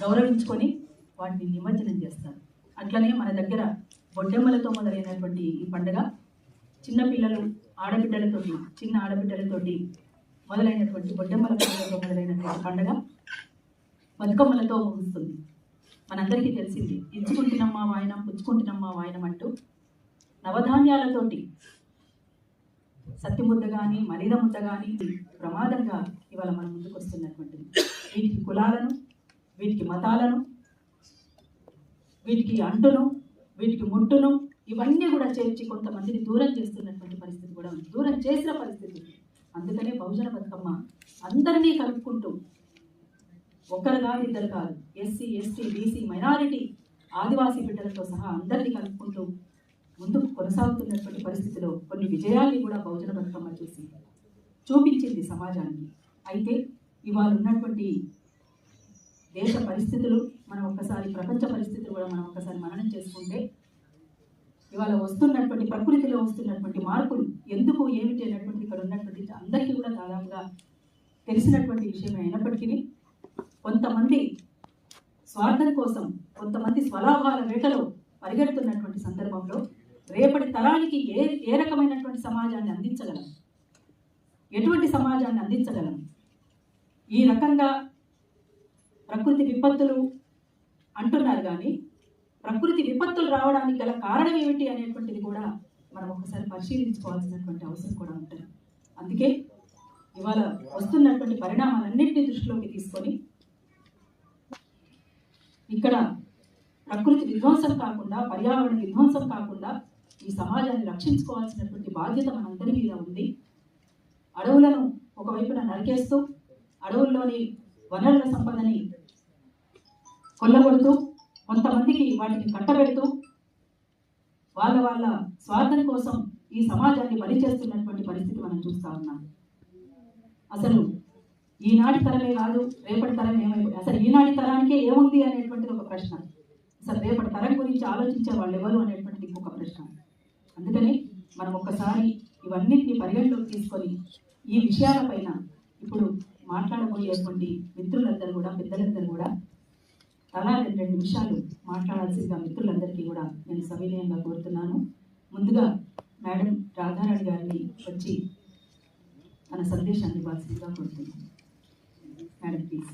గౌరవించుకొని వాటిని నిమజ్జనం చేస్తారు. అట్లనే మన దగ్గర బొడ్డెమ్మలతో మొదలైనటువంటి ఈ పండుగ చిన్నపిల్లలు ఆడబిడ్డలతోటి, చిన్న ఆడబిడ్డలతోటి మొదలైనటువంటి బొడ్డెమ్మల పండుగతో మొదలైనటువంటి పండుగ బతుకమ్మలతో ముగుస్తుంది. మనందరికీ తెలిసింది, ఇచ్చుకుంటున్నమ్మా వాయనం పుచ్చుకుంటున్నమ్మా వాయనం అంటూ నవధాన్యాలతోటి సత్తిముద్ద కానీ మరీద ముద్ద కానీ ప్రమాదంగా ఇవాళ మన ముందుకు వస్తున్నటువంటిది. వీటికి కులాలను, వీటికి మతాలను, వీటికి అంటును, వీటికి ముట్టును ఇవన్నీ కూడా చేర్చి కొంతమందిని దూరం చేస్తున్నటువంటి పరిస్థితి కూడా ఉంది, దూరం చేసిన పరిస్థితి. అందుకనే బహుజన బతుకమ్మ అందరినీ కలుపుకుంటూ, ఒకరు కాదు ఇద్దరు కాదు, ఎస్సీ ఎస్టీ బీసీ మైనారిటీ ఆదివాసీ బిడ్డలతో సహా అందరినీ కలుపుకుంటూ ముందుకు కొనసాగుతున్నటువంటి పరిస్థితిలో కొన్ని విజయాల్ని కూడా బహుజన బతుకమ్మ చూసి చూపించింది సమాజానికి. అయితే ఇవాళ ఉన్నటువంటి దేశ పరిస్థితులు, మనం ఒక్కసారి ప్రపంచ పరిస్థితులు కూడా మనం ఒక్కసారి మననం చేసుకుంటే ఇవాళ వస్తున్నటువంటి ప్రకృతిలో వస్తున్నటువంటి మార్పులు ఎందుకు ఏమిటి అనేటువంటి ఇక్కడ ఉన్నటువంటి అందరికీ కూడా దాదాపుగా తెలిసినటువంటి విషయం అయినప్పటికీ కొంతమంది స్వార్థం కోసం, కొంతమంది స్వలాభాల వేటలో పరిగెడుతున్నటువంటి సందర్భంలో రేపటి తరానికి ఏ రకమైనటువంటి సమాజాన్ని అందించగలం, ఎటువంటి సమాజాన్ని అందించగలం? ఈ రకంగా ప్రకృతి విపత్తులు అంటున్నారు, కానీ ప్రకృతి విపత్తులు రావడానికి గల కారణం ఏమిటి అనేటువంటిది కూడా మనం ఒకసారి పరిశీలించుకోవాల్సినటువంటి అవసరం కూడా ఉంటుంది. అందుకే ఇవాళ వస్తున్నటువంటి పరిణామాలన్నింటినీ దృష్టిలోకి తీసుకొని ఇక్కడ ప్రకృతి విధ్వంసం కాకుండా, పర్యావరణ విధ్వంసం కాకుండా ఈ సమాజాన్ని రక్షించుకోవాల్సినటువంటి బాధ్యత మనందరి మీద ఉంది. అడవులను ఒకవైపున నరికేస్తూ, అడవుల్లోని వనరుల సంపదని కొల్లగొడుతూ, కొంతమందికి వాటిని కట్టబెడుతూ వాళ్ళ స్వార్థం కోసం ఈ సమాజాన్ని బలి చేస్తున్నటువంటి పరిస్థితి మనం చూస్తూ ఉన్నాం. అసలు ఈనాటి తరమే కాదు, రేపటి తరం ఏమైపోయింది, అసలు ఈనాటి తరానికే ఏముంది అనేటువంటిది ఒక ప్రశ్న. అసలు రేపటి తరం గురించి ఆలోచించే వాళ్ళు ఎవరు అనేటువంటిది ఇంకొక ప్రశ్న. అందుకని మనం ఒక్కసారి ఇవన్నింటినీ పరిగణలోకి తీసుకొని ఈ విషయాలపైన ఇప్పుడు మాట్లాడబోయేటువంటి మిత్రులందరూ కూడా, పెద్దలందరూ కూడా అలా 2 నిమిషాలు మాట్లాడాల్సిందిగా మిత్రులందరికీ కూడా నేను సవినయంగా కోరుతున్నాను. ముందుగా మేడం రాధారాణి గారిని వచ్చి తన సందేశాన్ని ఇవ్వాల్సిందిగా కోరుతున్నాను. Madam please.